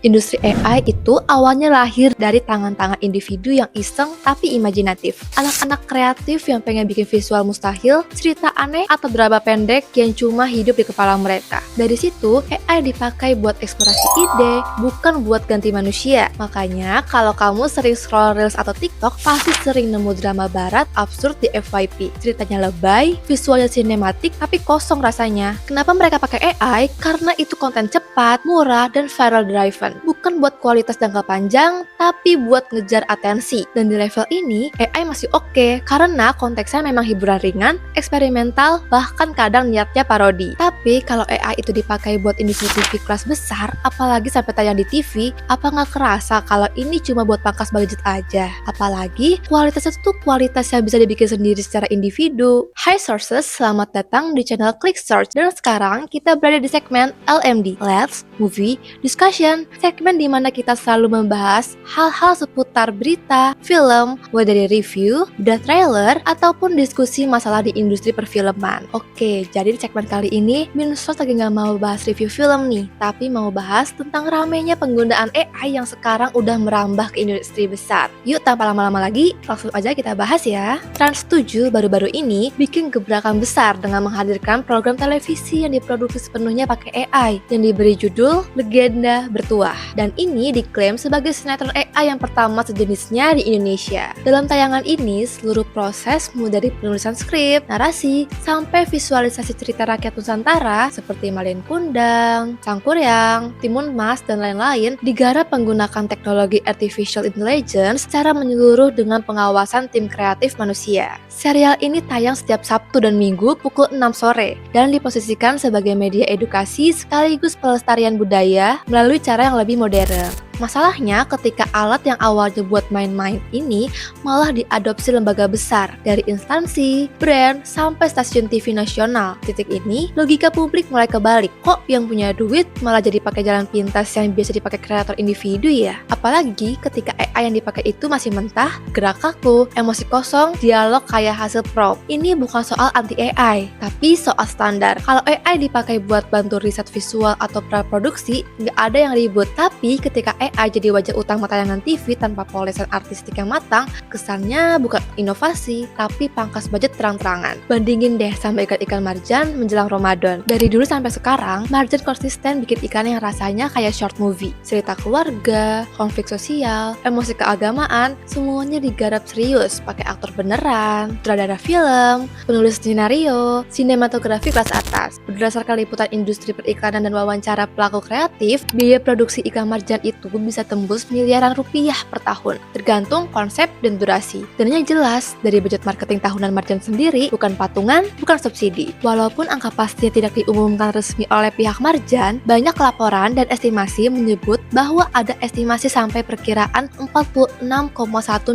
Industri AI itu awalnya lahir dari tangan-tangan individu yang iseng tapi imajinatif. Anak-anak kreatif yang pengen bikin visual mustahil, cerita aneh, atau drama pendek yang cuma hidup di kepala mereka. Dari situ, AI dipakai buat eksplorasi ide, bukan buat ganti manusia. Makanya, kalau kamu sering scroll Reels atau TikTok, pasti sering nemu drama barat absurd di FYP. Ceritanya lebay, visualnya sinematik, tapi kosong rasanya. Kenapa mereka pakai AI? Karena itu konten cepat, murah, dan viral driven. Bukan buat kualitas jangka panjang, tapi buat ngejar atensi. Dan di level ini, AI masih oke, karena konteksnya memang hiburan ringan, eksperimental, bahkan kadang niatnya parodi. Tapi kalau AI itu dipakai buat industri TV kelas besar, apalagi sampai tayang di TV, apa nggak kerasa kalau ini cuma buat pangkas budget aja? Apalagi kualitasnya tuh kualitas yang bisa dibikin sendiri secara individu. Hi sources, selamat datang di channel Click Search. Dan sekarang kita berada di segmen LMD, Let's Movie Discussion, segmen di mana kita selalu membahas hal-hal seputar berita, film, mulai dari review, dan trailer, ataupun diskusi masalah di industri perfilman. Oke, jadi di segmen kali ini, Minsos lagi nggak mau bahas review film nih, tapi mau bahas tentang ramainya penggunaan AI yang sekarang udah merambah ke industri besar. Yuk, tanpa lama-lama lagi, langsung aja kita bahas ya. Trans 7 baru-baru ini bikin gebrakan besar dengan menghadirkan program televisi yang diproduksi sepenuhnya pakai AI, yang diberi judul Legenda Bertuah. Dan ini diklaim sebagai sinetron AI yang pertama sejenisnya di Indonesia. Dalam tayangan ini, seluruh proses mulai dari penulisan skrip, narasi, sampai visualisasi cerita rakyat Nusantara seperti Malin Kundang, Sangkuriang, Timun Mas, dan lain-lain digarap menggunakan teknologi artificial intelligence secara menyeluruh dengan pengawasan tim kreatif manusia. Serial ini tayang setiap Sabtu dan Minggu pukul 6 sore dan diposisikan sebagai media edukasi sekaligus pelestarian budaya melalui cara yang lebih modern. Masalahnya ketika alat yang awalnya buat main-main ini malah diadopsi lembaga besar dari instansi, brand, sampai stasiun TV nasional. Titik ini, logika publik mulai kebalik. Kok yang punya duit malah jadi pakai jalan pintas yang biasa dipakai kreator individu ya? Apalagi ketika AI yang dipakai itu masih mentah, gerak kaku, emosi kosong, dialog kayak hasil prompt. Ini bukan soal anti-AI, tapi soal standar. Kalau AI dipakai buat bantu riset visual atau praproduksi, nggak ada yang ribut. Tapi ketika AI jadi wajah utama tayangan TV tanpa polesan artistik yang matang, kesannya bukan inovasi, tapi pangkas budget terang-terangan. Bandingin deh sama ikan-ikan marjan menjelang Ramadan. Dari dulu sampai sekarang, marjan konsisten bikin ikan yang rasanya kayak short movie. Cerita keluarga, konflik sosial, emosi keagamaan, semuanya digarap serius, pakai aktor beneran, sutradara film, penulis skenario, sinematografi kelas atas. Berdasarkan liputan industri periklanan dan wawancara pelaku kreatif, biaya produksi ikan marjan itu bisa tembus miliaran rupiah per tahun, tergantung konsep dan durasi. Dan yang jelas, dari budget marketing tahunan marjan sendiri, bukan patungan, bukan subsidi. Walaupun angka pastinya tidak diumumkan resmi oleh pihak marjan, banyak laporan dan estimasi menyebut bahwa ada estimasi sampai perkiraan 46,1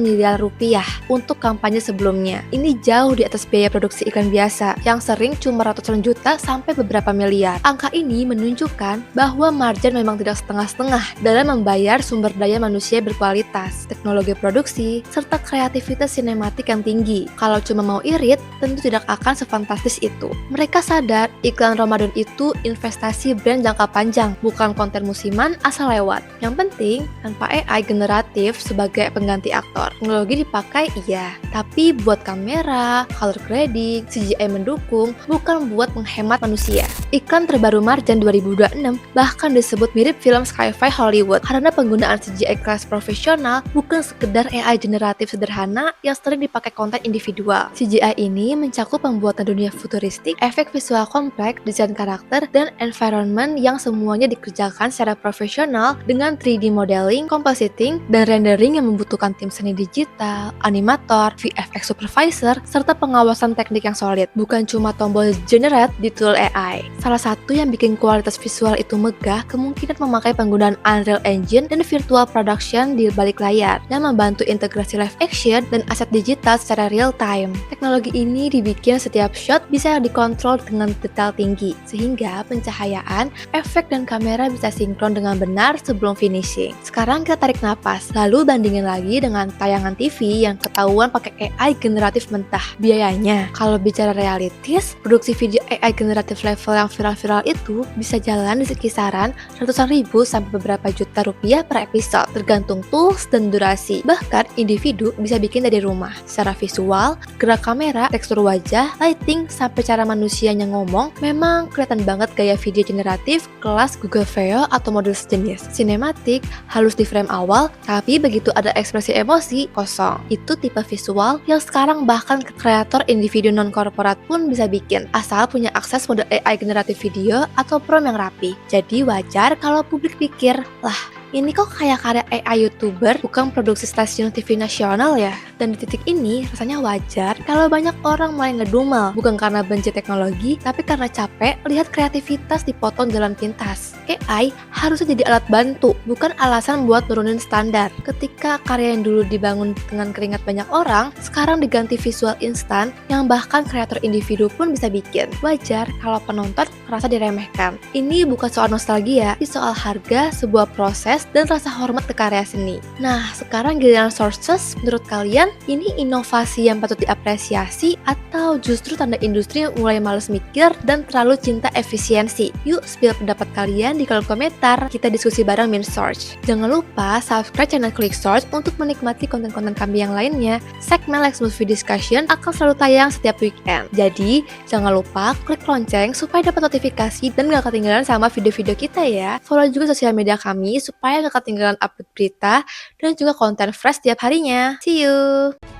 miliar rupiah untuk kampanye sebelumnya. Ini jauh di atas biaya produksi ikan biasa, yang sering cuma ratusan juta sampai beberapa miliar. Angka ini menunjukkan bahwa marjan memang tidak setengah-setengah dalam membayar sumber daya manusia berkualitas, teknologi produksi, serta kreativitas sinematik yang tinggi. Kalau cuma mau irit, tentu tidak akan sefantastis itu. Mereka sadar iklan Ramadan itu investasi brand jangka panjang, bukan konten musiman asal lewat. Yang penting, tanpa AI generatif sebagai pengganti aktor. Teknologi dipakai iya, tapi buat kamera, color grading, CGI mendukung, bukan buat menghemat manusia. Iklan terbaru Marjan 2026 bahkan disebut mirip film sci-fi Hollywood karena penggunaan CGI kelas profesional bukan sekedar AI generatif sederhana yang sering dipakai konten individual. CGI ini mencakup pembuatan dunia futuristik, efek visual kompleks, desain karakter, dan environment yang semuanya dikerjakan secara profesional dengan 3D modeling, compositing, dan rendering yang membutuhkan tim seni digital, animator, VFX supervisor, serta pengawasan teknik yang solid, bukan cuma tombol generate di tool AI. Salah satu yang bikin kualitas visual itu megah kemungkinan memakai penggunaan Unreal Engine dan virtual production di balik layar yang membantu integrasi live action dan aset digital secara real time. Teknologi ini dibikin setiap shot bisa dikontrol dengan detail tinggi, sehingga pencahayaan, efek, dan kamera bisa sinkron dengan benar sebelum finishing. Sekarang kita tarik napas, lalu Lalu bandingin lagi dengan tayangan TV yang ketahuan pakai AI generatif mentah. Biayanya, kalau bicara realistis, produksi video AI generatif level yang viral-viral itu bisa jalan di kisaran ratusan ribu sampai beberapa juta rupiah per episode, tergantung tools dan durasi. Bahkan individu bisa bikin dari rumah. Secara visual, gerak kamera, tekstur wajah, lighting, sampai cara manusianya ngomong, memang kelihatan banget gaya video generatif kelas Google Veo atau model sejenis. Sinematik, halus di frame awal, tapi begitu ada ekspresi emosi, kosong. Itu tipe visual yang sekarang bahkan kreator individu non-korporat pun bisa bikin, asal punya akses model AI generatif video atau prompt yang rapi. Jadi wajar kalau publik pikir, lah, ini kok kayak karya AI YouTuber, bukan produksi stasiun TV nasional ya? Dan di titik ini, rasanya wajar kalau banyak orang mulai ngedumel, bukan karena benci teknologi, tapi karena capek lihat kreativitas dipotong jalan pintas. AI harusnya jadi alat bantu, bukan alasan buat nurunin standar. Ketika karya yang dulu dibangun dengan keringat banyak orang, sekarang diganti visual instan yang bahkan kreator individu pun bisa bikin. Wajar kalau penonton merasa diremehkan. Ini bukan soal nostalgia, ini soal harga sebuah proses dan rasa hormat ke karya seni. Nah, sekarang giliran sources, menurut kalian ini inovasi yang patut diapresiasi atau justru tanda industri yang mulai males mikir dan terlalu cinta efisiensi? Yuk spill pendapat kalian di kolom komentar, kita diskusi bareng MinSearch. Jangan lupa subscribe channel ClickSearch untuk menikmati konten-konten kami yang lainnya. Segmen Lex Movie Discussion akan selalu tayang setiap weekend. Jadi, jangan lupa klik lonceng supaya dapat notifikasi dan gak ketinggalan sama video-video kita ya. Follow juga sosial media kami supaya gak ketinggalan update berita dan juga konten fresh setiap harinya. See you!